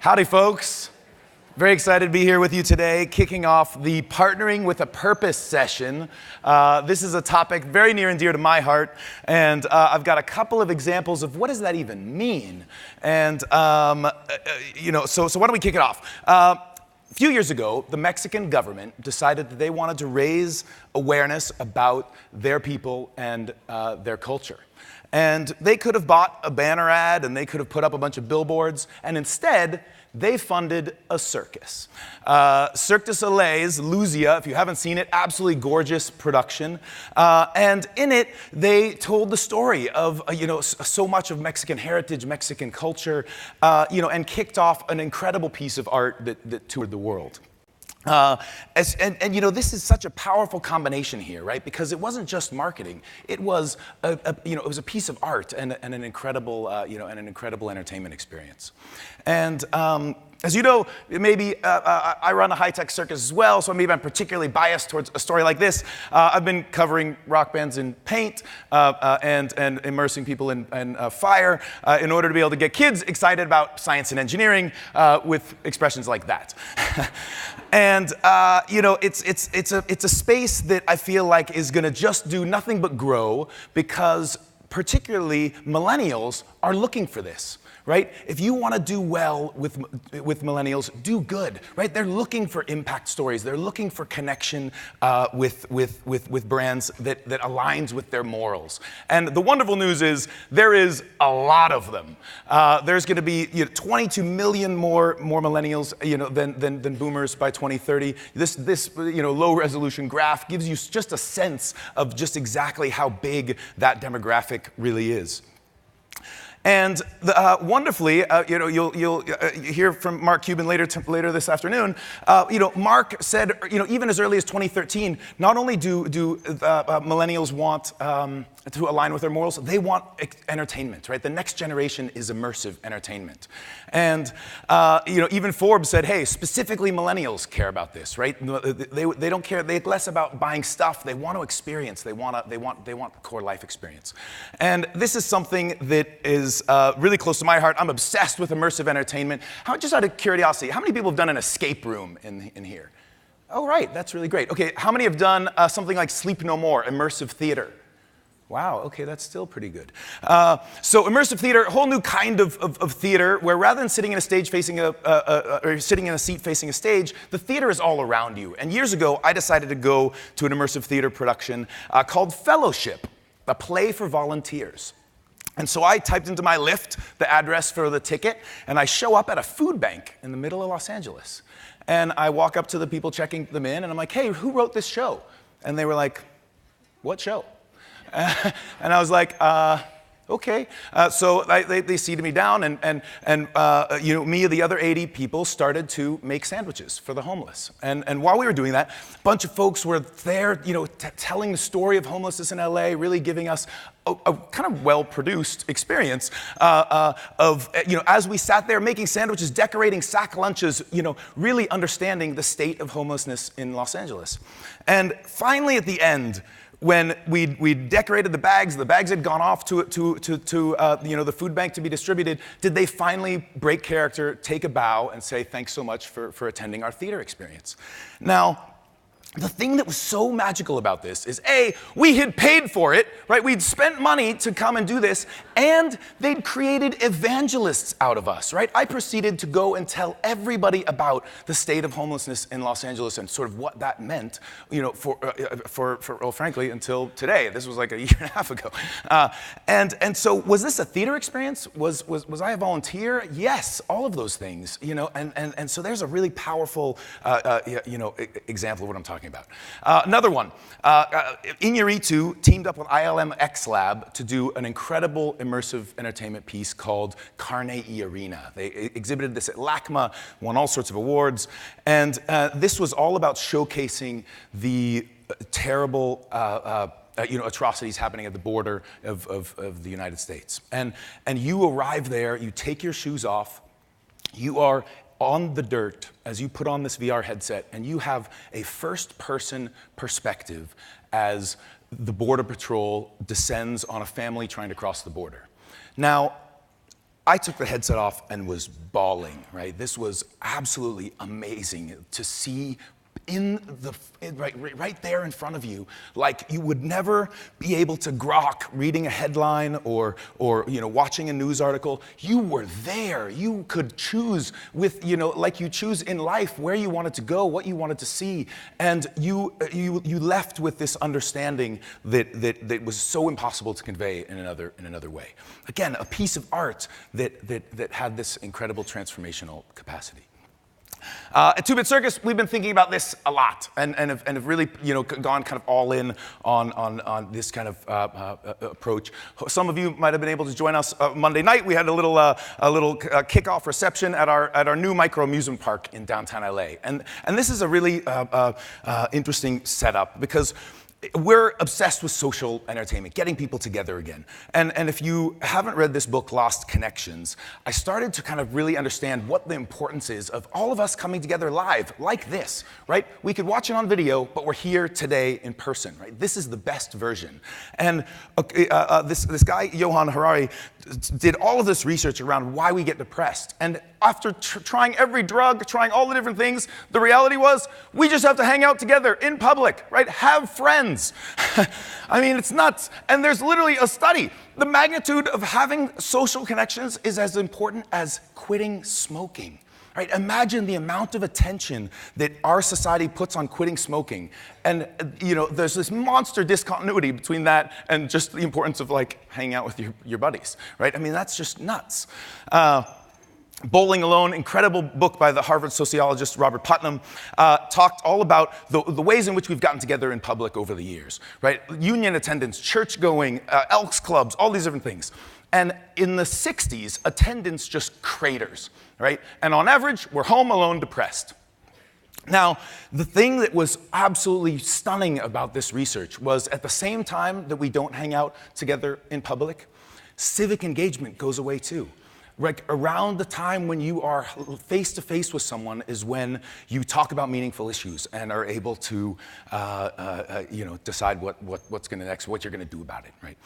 Howdy, folks. Very excited to be here with you today, kicking off the Partnering with a Purpose session. This is a topic very near and dear to my heart, and I've got a couple of examples of what does that even mean. And, so why don't we kick it off? A few years ago, the Mexican government decided that they wanted to raise awareness about their people and their culture. And they could have bought a banner ad, and they could have put up a bunch of billboards, and instead, they funded a circus. Cirque de Soleil's Lucia, if you haven't seen it, absolutely gorgeous production. And in it, they told the story of, so much of Mexican heritage, Mexican culture, and kicked off an incredible piece of art that toured the world. This is such a powerful combination here, right? Because it wasn't just marketing; it was a piece of art and an incredible, entertainment experience. And as you know, maybe I run a high-tech circus as well, so maybe I'm particularly biased towards a story like this. I've been covering rock bands in paint and immersing people in fire in order to be able to get kids excited about science and engineering with expressions like that. And it's a space that I feel like is going to just do nothing but grow because particularly millennials are looking for this. Right? If you want to do well with millennials, do good, right? They're looking for impact stories. They're looking for connection with brands that aligns with their morals. And the wonderful news is there is a lot of them. There's going to be 22 million more millennials than boomers by 2030. This low resolution graph gives you just a sense of just exactly how big that demographic really is. And wonderfully, you'll hear from Mark Cuban later this afternoon. Mark said, even as early as 2013, not only do millennials want to align with their morals, they want entertainment, right? The next generation is immersive entertainment. And even Forbes said, hey, specifically millennials care about this, right? They don't care. They're less about buying stuff. They want to experience. They want the core life experience. And this is something that is really close to my heart. I'm obsessed with immersive entertainment. Just out of curiosity, how many people have done an escape room in here? Oh, right, that's really great. Okay, how many have done something like Sleep No More, immersive theater? Wow, okay, that's still pretty good. So immersive theater, a whole new kind of theater where rather than sitting in a stage facing or sitting in a seat facing a stage, the theater is all around you. And years ago, I decided to go to an immersive theater production called Fellowship, a play for volunteers. And so I typed into my Lyft the address for the ticket, and I show up at a food bank in the middle of Los Angeles. And I walk up to the people checking them in, and I'm like, hey, who wrote this show? And they were like, what show? And I was like, okay. So they seated me down, and me and the other 80 people started to make sandwiches for the homeless. And while we were doing that, a bunch of folks were there, telling the story of homelessness in LA, really giving us a kind of well-produced experience as we sat there making sandwiches, decorating sack lunches, really understunderstanding the state of homelessness in Los Angeles. And finally, at the end, when we decorated the bags had gone off to the food bank to be distributed, did they finally break character, take a bow, and say, thanks so much for attending our theater experience? Now, the thing that was so magical about this is, A, we had paid for it, right? We'd spent money to come and do this, and they'd created evangelists out of us, right? I proceeded to go and tell everybody about the state of homelessness in Los Angeles and sort of what that meant, frankly, until today. This was like a year and a half ago. And so was this a theater experience? Was I a volunteer? Yes, all of those things, and so there's a really powerful, example of what I'm talking about. Another one, Iñárritu teamed up with ILM X Lab to do an incredible immersive entertainment piece called Carnegie Arena. They exhibited this at LACMA, won all sorts of awards, and this was all about showcasing the terrible atrocities happening at the border of the United States. And you arrive there, you take your shoes off, you are on the dirt as you put on this VR headset, and you have a first-person perspective as the Border Patrol descends on a family trying to cross the border. Now, I took the headset off and was bawling, right? This was absolutely amazing to see right there in front of you, like you would never be able to grok reading a headline or watching a news article. You were there. You could choose with, like you choose in life where you wanted to go, what you wanted to see, and you left with this understanding that was so impossible to convey in another way. Again, a piece of art that had this incredible transformational capacity. At 2-Bit Circus, we've been thinking about this a lot, and have really gone kind of all in on this kind of approach. Some of you might have been able to join us Monday night. We had a little kickoff reception at our new micro amusement park in downtown LA, and this is a really interesting setup because we're obsessed with social entertainment, getting people together again. And if you haven't read this book, Lost Connections, I started to kind of really understand what the importance is of all of us coming together live, like this, right? We could watch it on video, but we're here today in person, right? This is the best version. And this guy, Johan Harari, did all of this research around why we get depressed. And after trying every drug, trying all the different things, the reality was we just have to hang out together in public, right? Have friends. I mean, it's nuts. And there's literally a study. The magnitude of having social connections is as important as quitting smoking. Right? Imagine the amount of attention that our society puts on quitting smoking. And there's this monster discontinuity between that and just the importance of like hanging out with your buddies. Right? I mean, that's just nuts. Bowling Alone, incredible book by the Harvard sociologist Robert Putnam, talked all about the ways in which we've gotten together in public over the years, right? Union attendance, church going, Elks clubs, all these different things. And in the 60s, attendance just craters, right? And on average, we're home alone depressed. Now, the thing that was absolutely stunning about this research was at the same time that we don't hang out together in public, civic engagement goes away too. Like around the time when you are face-to-face with someone is when you talk about meaningful issues and are able to decide what you're going to do about it, right?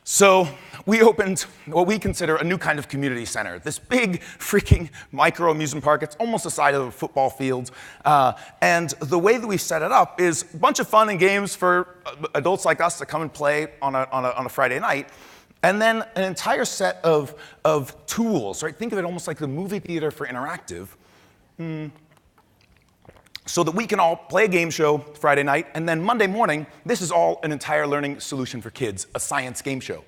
So we opened what we consider a new kind of community center, this big freaking micro amusement park. It's almost the size of a football field. And the way that we've set it up is a bunch of fun and games for adults like us to come and play on a Friday night. And then an entire set of tools, right? Think of it almost like the movie theater for interactive, so that we can all play a game show Friday night, and then Monday morning, this is all an entire learning solution for kids, a science game show.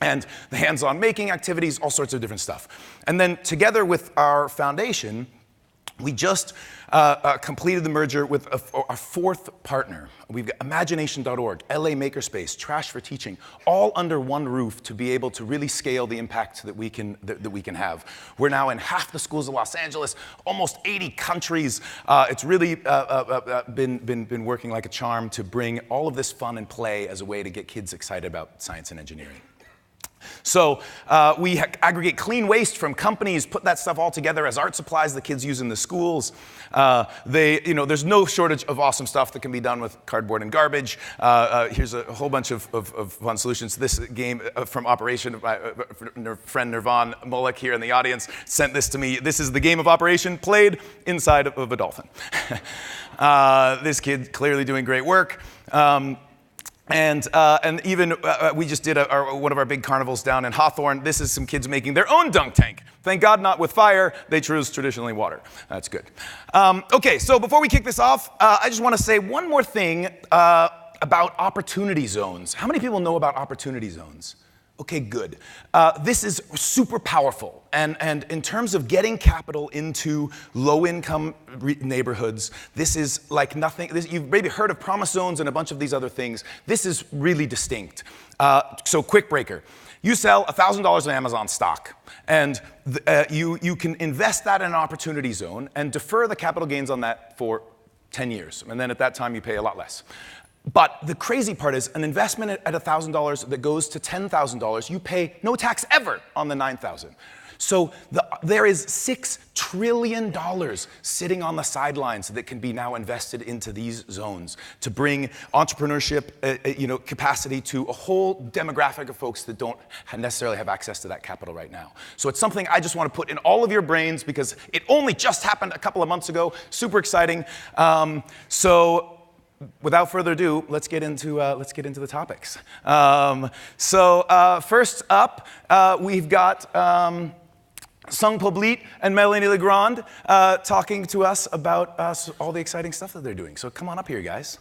And the hands-on making activities, all sorts of different stuff. And then together with our foundation, we just completed the merger with our fourth partner. We've got imagination.org, LA Makerspace, Trash for Teaching, all under one roof to be able to really scale the impact that we can have. We're now in half the schools of Los Angeles, almost 80 countries. It's really been working like a charm to bring all of this fun and play as a way to get kids excited about science and engineering. So we aggregate clean waste from companies, put that stuff all together as art supplies the kids use in the schools. There's no shortage of awesome stuff that can be done with cardboard and garbage. Here's a whole bunch of fun solutions. This game from Operation, my friend Nirvan Mullick here in the audience sent this to me. This is the game of Operation played inside of a dolphin. This kid clearly doing great work. And even we just did one of our big carnivals down in Hawthorne. This is some kids making their own dunk tank. Thank God not with fire. They chose traditionally water. That's good. Okay, so before we kick this off, I just want to say one more thing about opportunity zones. How many people know about opportunity zones? Okay, good. This is super powerful. And in terms of getting capital into low-income neighborhoods, this is like nothing. You've maybe heard of promise zones and a bunch of these other things. This is really distinct. So quick breaker. You sell $1,000 of Amazon stock, and you can invest that in an opportunity zone and defer the capital gains on that for 10 years. And then at that time, you pay a lot less. But the crazy part is an investment at $1,000 that goes to $10,000, you pay no tax ever on the $9,000. So there is $6 trillion sitting on the sidelines that can be now invested into these zones to bring entrepreneurship, capacity to a whole demographic of folks that don't necessarily have access to that capital right now. So it's something I just want to put in all of your brains because it only just happened a couple of months ago. Super exciting. So without further ado, let's get into the topics. First up, we've got Sung Poblit and Melanie Legrand talking to us about all the exciting stuff that they're doing. So come on up here, guys.